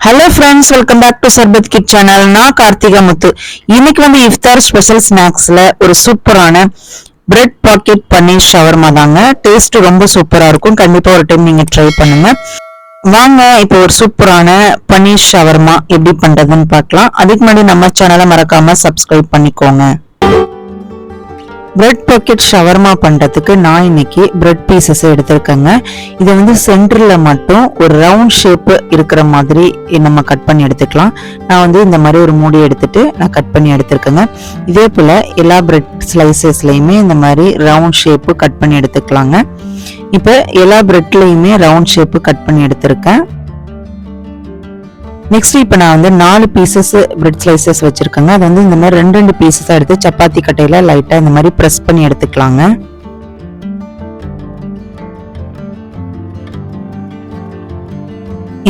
Hello friends, welcome back to Sarbath kit channel. நான் கார்த்திகா முத்து. இன்னைக்கு Iftar special ஸ்நாக்ஸ்ல ஒரு சூப்பரான பிரெட் பாக்கெட் பன்னீர் ஷவர்மா தாங்க. டேஸ்ட் ரொம்ப சூப்பரா இருக்கும். கண்டிப்பா ஒரு டைம் நீங்க ட்ரை பண்ணுங்க. வாங்க இப்போ ஒரு சூப்பரான பன்னீர் ஷவர்மா எப்படி பண்றதுன்னு பார்க்கலாம். அதுக்கு முன்னாடி நம்ம சேனலை மறக்காம சப்ஸ்கிரைப் பண்ணிக்கோங்க. பிரெட் பாக்கெட் ஷவர்மா பண்றதுக்கு நான் இன்னைக்கு பிரெட் பீசஸ் எடுத்திருக்கேங்க. இதை சென்டர்ல மட்டும் ஒரு ரவுண்ட் ஷேப் இருக்கிற மாதிரி நம்ம கட் பண்ணி எடுத்துக்கலாம். நான் இந்த மாதிரி ஒரு மூடி எடுத்துட்டு நான் கட் பண்ணி எடுத்திருக்கேங்க. இதே போல எல்லா பிரெட் ஸ்லைசஸ்லயுமே இந்த மாதிரி ரவுண்ட் ஷேப் கட் பண்ணி எடுத்துக்கலாங்க. இப்ப எல்லா பிரெட்லயுமே ரவுண்ட் ஷேப் கட் பண்ணி எடுத்திருக்கேன். நெக்ஸ்ட் இப்ப நான் 4 பீசஸ் பிரெட் ஸ்லைசஸ் வச்சிருக்கேங்க. அது இந்த மாதிரி ரெண்டு பீசஸா எடுத்து சப்பாத்தி கட்டையில லைட்டா இந்த மாதிரி பிரஸ் பண்ணி எடுத்துக்கலாங்க.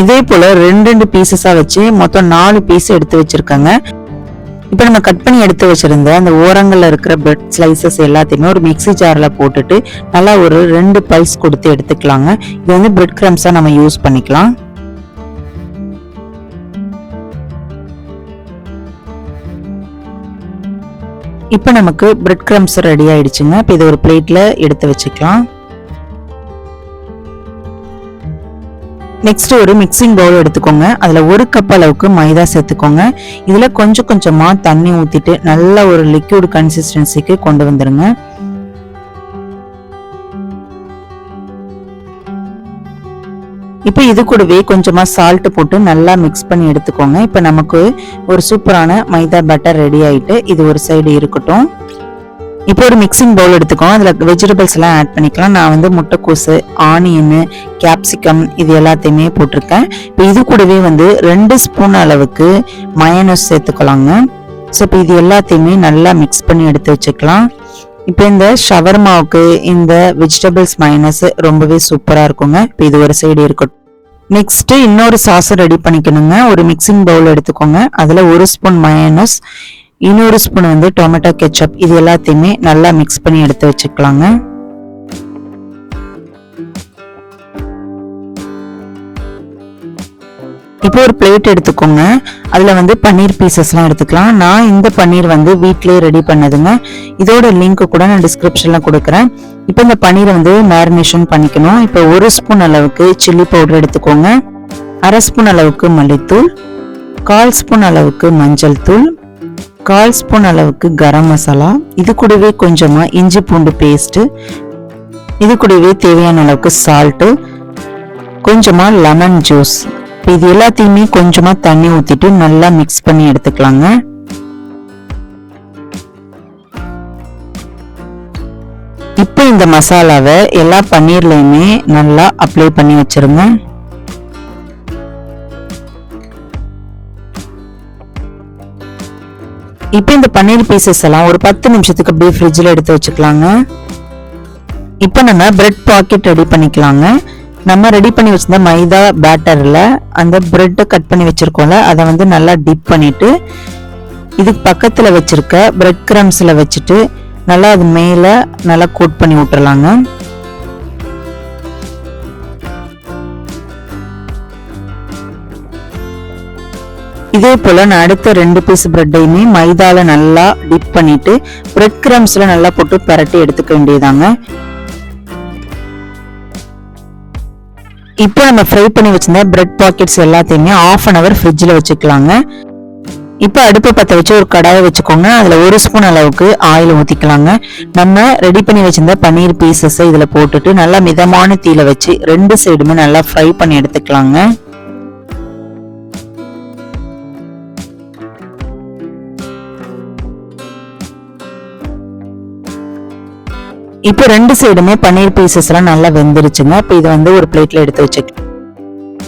இதே போல ரெண்டு பீசஸா வச்சு மொத்தம் 4 பீஸ் எடுத்து வச்சிருக்கேங்க. இப்ப நம்ம கட் பண்ணி எடுத்து வச்சிருந்த அந்த ஓரங்கள்ல இருக்கிற பிரெட் ஸ்லைசஸ் எல்லாத்தையுமே ஒரு மிக்ஸி ஜார்ல போட்டுட்டு நல்லா ஒரு 2 பல்ஸ் கொடுத்து எடுத்துக்கலாங்க. இது பிரெட் கிரம்ஸா நம்ம யூஸ் பண்ணிக்கலாம். இப்ப நமக்கு பிரெட் கிரம்ஸ் ரெடி ஆயிடுச்சுங்க. இப்ப இது ஒரு பிளேட்ல எடுத்து வச்சுக்கலாம். நெக்ஸ்ட் ஒரு மிக்சிங் பவுல் எடுத்துக்கோங்க. அதுல 1 கப் அளவுக்கு மைதா சேர்த்துக்கோங்க. இதுல கொஞ்சம் கொஞ்சமா தண்ணி ஊத்திட்டு நல்ல ஒரு லிக்விட் கன்சிஸ்டன்சிக்கு கொண்டு வந்துருங்க. இப்ப இது கூடவே கொஞ்சமா சால்ட் போட்டு நல்லா மிக்ஸ் பண்ணி எடுத்துக்கோங்க. இப்ப நமக்கு ஒரு சூப்பரான மைதா பேட்டர் ரெடி ஆயிட்டு இது ஒரு சைடு இருக்கட்டும். இப்போ ஒரு மிக்சிங் பவுல் எடுத்துக்கோங்க. அதுல வெஜிடபிள்ஸ் எல்லாம் ஆட் பண்ணிக்கலாம். நான் முட்டைக்கோசு, ஆனியன், கேப்சிகம் இது எல்லாத்தையுமே போட்டிருக்கேன். இப்போ இது கூடவே 2 ஸ்பூன் அளவுக்கு மயோனைஸ் சேர்த்துக்கலாங்க. ஸோ இப்போ இது எல்லாத்தையுமே நல்லா மிக்ஸ் பண்ணி எடுத்து வச்சுக்கலாம். இப்போ இந்த ஷவர்மாவுக்கு இந்த வெஜிடபிள்ஸ் மயோனைஸ் ரொம்பவே சூப்பரா இருக்குங்க. இப்போ இது ஒரு சைடு இருக்கட்டும். நெக்ஸ்ட் இன்னொரு சாஸ் ரெடி பண்ணிக்கணுங்க. ஒரு மிக்சிங் பவுல் எடுத்துக்கோங்க. அதுல 1 ஸ்பூன் மயோனைஸ், இன்னொரு ஸ்பூன் டொமேட்டோ கெச்சப் இது எல்லாத்தையுமே நல்லா மிக்ஸ் பண்ணி எடுத்து வச்சுக்கலாங்க. இப்போ ஒரு பிளேட் எடுத்துக்கோங்க. அதுல பன்னீர் பீசஸ் எல்லாம் எடுத்துக்கலாம். நான் இந்த பன்னீர் வீட்லயே ரெடி பண்ணதுங்க. இதோட லிங்க் கூட நான் டிஸ்கிரிப்ஷன்ல கொடுக்குறேன். இப்போ இந்த பன்னீரை மேரினேஷன் பண்ணிக்கணும். இப்போ 1 ஸ்பூன் அளவுக்கு சில்லி பவுடர் எடுத்துக்கோங்க. 1/2 ஸ்பூன் அளவுக்கு மல்லித்தூள், 1/4 ஸ்பூன் அளவுக்கு மஞ்சள் தூள், 1/4 ஸ்பூன் அளவுக்கு கரம் மசாலா, இது கூடவே கொஞ்சமா இஞ்சி பூண்டு பேஸ்ட், இது கூடவே தேவையான அளவுக்கு சால்ட், கொஞ்சமா லெமன் ஜூஸ். இது எல்லாத்தையுமே கொஞ்சமா தண்ணி ஊத்திட்டு நல்லா மிக்ஸ் பண்ணி எடுத்துக்கலாங்க. இப்போ இந்த மசாலாவை எல்லா பன்னீர்லயுமே நல்லா அப்ளை பண்ணி வச்சிருங்க. இப்போ இந்த பன்னீர் பீசஸ் எல்லாம் ஒரு 10 நிமிஷத்துக்கு அப்படியே ஃப்ரிட்ஜ்ல எடுத்து வச்சுக்கலாங்க. இப்போ நம்ம பிரெட் பாக்கெட் ரெடி பண்ணிக்கலாங்க. நம்ம ரெடி பண்ணி வச்சிருந்த மைதா பேட்டர்ல அந்த பிரெட் கட் பண்ணி வச்சிருக்கோம்ல அதை நல்லா டிப் பண்ணிட்டு இதுக்கு பக்கத்துல வச்சிருக்க பிரெட் கிரம்ஸ்ல வச்சுட்டு நல்லா அது மேல நல்லா கோட் பண்ணி விட்டுறலாங்க. இதே போல நான் அடுத்த 2 பீஸ் பிரெட்டையுமே மைதால நல்லா டிப் பண்ணிட்டு பிரெட் கிரம்ஸ்ல நல்லா போட்டு பரட்டி எடுத்துக்க வேண்டியதாங்க. இப்போ நம்ம ஃப்ரை பண்ணி வச்சிருந்த பிரெட் பாக்கெட்ஸ் எல்லாத்தையுமே 1/2 an hour ஃப்ரிட்ஜ்ல வச்சுக்கலாங்க. இப்போ அடுப்பை பற்ற வச்சு ஒரு கடாயை வச்சுக்கோங்க. அதுல 1 ஸ்பூன் அளவுக்கு ஆயில் ஊத்திக்கலாங்க. நம்ம ரெடி பண்ணி வச்சிருந்த பன்னீர் பீசஸ் இதுல போட்டுட்டு நல்லா மிதமான தீயில வச்சு 2 சைடுமே நல்லா ஃப்ரை பண்ணி எடுத்துக்கலாங்க. இப்போ 2 சைடுமே பன்னீர் பீசஸ் எல்லாம் நல்லா வெந்துருச்சுங்க. இப்போ இதை ஒரு பிளேட்ல எடுத்து வச்சுக்கலாம்.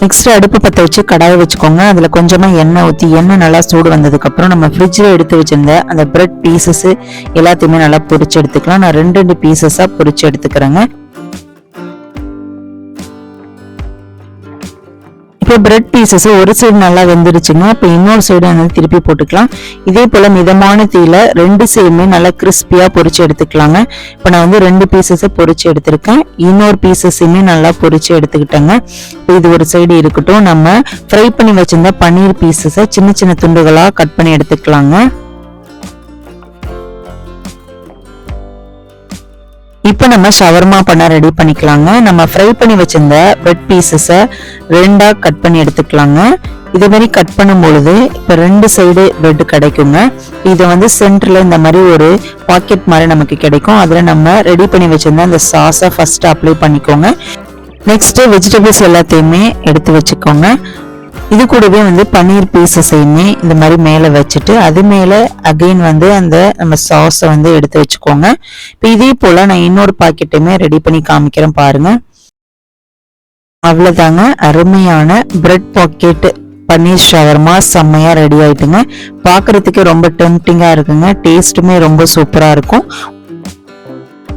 நெக்ஸ்ட் அடுப்பு பற்ற வச்சு கடாயை வச்சுக்கோங்க. அதுல கொஞ்சமா எண்ணெய் ஊத்தி எண்ணெய் நல்லா சூடு வந்ததுக்கு அப்புறம் நம்ம ஃப்ரிட்ஜ்ல எடுத்து வச்சிருந்த அந்த பிரெட் பீசஸ் எல்லாத்தையுமே நல்லா பொரிச்சு எடுத்துக்கலாம். நான் 2 பீசஸா பொரிச்சு எடுத்துக்கிறேங்க. இப்போ பிரெட் பீசஸ் ஒரு சைடு நல்லா வெந்துருச்சுங்க. இப்போ இன்னொரு சைடு வந்து திருப்பி போட்டுக்கலாம். இதே போல மிதமான தீயில 2 சைடுமே நல்லா கிறிஸ்பியா பொரிச்சு எடுத்துக்கலாங்க. இப்போ நான் வந்து 2 பீசஸை பொரிச்சு எடுத்திருக்கேன். இன்னொரு பீசஸையுமே நல்லா பொரிச்சு எடுத்துக்கிட்டேங்க. இப்போ இது ஒரு சைடு இருக்கட்டும். நம்ம ஃப்ரை பண்ணி வச்சிருந்த பன்னீர் பீசஸை சின்ன சின்ன துண்டுகளா கட் பண்ணி எடுத்துக்கலாங்க. இப்போ நம்ம ஷவர்மா பண்ண ரெடி பண்ணிக்கலாங்க. நம்ம ஃப்ரை பண்ணி வச்சிருந்த பிரெட் பீசஸை 2ஆ கட் பண்ணி எடுத்துக்கலாங்க. இதே மாதிரி கட் பண்ணும் பொழுது இப்போ 2 சைடு பிரெட் கிடைக்குங்க. இதை வந்து சென்டர்ல இந்த மாதிரி ஒரு பாக்கெட் மாதிரி நமக்கு கிடைக்கும். அதுல நம்ம ரெடி பண்ணி வச்சிருந்த அந்த சாஸை ஃபர்ஸ்ட் அப்ளை பண்ணிக்கோங்க. நெக்ஸ்ட் வெஜிடபிள்ஸ் எல்லாத்தையுமே எடுத்து வச்சுக்கோங்க. இது கூடவே வந்து பன்னீர் பீசஸையுமே இந்த மாதிரி மேலே வச்சுட்டு அது மேலே அகைன் வந்து அந்த நம்ம சாஸை வந்து எடுத்து வச்சுக்கோங்க. இப்போ இதே போல் நான் இன்னொரு பாக்கெட்டையுமே ரெடி பண்ணி காமிக்கிறேன் பாருங்க. அவ்வளோதாங்க, அருமையான பிரெட் பாக்கெட் பன்னீர் ஷவர்மா செம்மையா ரெடி ஆயிட்டுங்க. பார்க்கறதுக்கு ரொம்ப டெம்ப்டிங்கா இருக்குங்க. டேஸ்ட்டுமே ரொம்ப சூப்பரா இருக்கும்.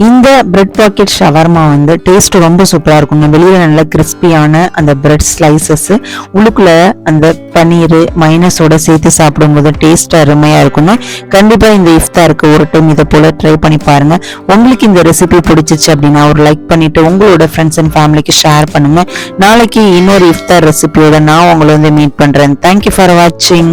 இந்த பிரெட் பாக்கெட் ஷவர்மா வந்து டேஸ்ட் ரொம்ப சூப்பரா இருக்குங்க. வெளியில நல்ல கிறிஸ்பியான அந்த பிரெட் ஸ்லைசஸ், உள்ளுக்குள்ள அந்த பன்னீர் மைனஸோட சேர்த்து சாப்பிடும்போது டேஸ்ட் அருமையா இருக்குங்க. கண்டிப்பா இந்த இஃப்தாருக்கு ஒரு டைம் இதை போல ட்ரை பண்ணி பாருங்க. உங்களுக்கு இந்த ரெசிபி பிடிச்சிச்சு அப்படின்னா ஒரு லைக் பண்ணிட்டு உங்களோட ஃப்ரெண்ட்ஸ் அண்ட் ஃபேமிலிக்கு ஷேர் பண்ணுங்க. நாளைக்கு இன்னொரு இஃப்தார் ரெசிபியோட நான் உங்களை வந்து மீட் பண்றேன். தேங்க்யூ ஃபார் வாட்சிங்.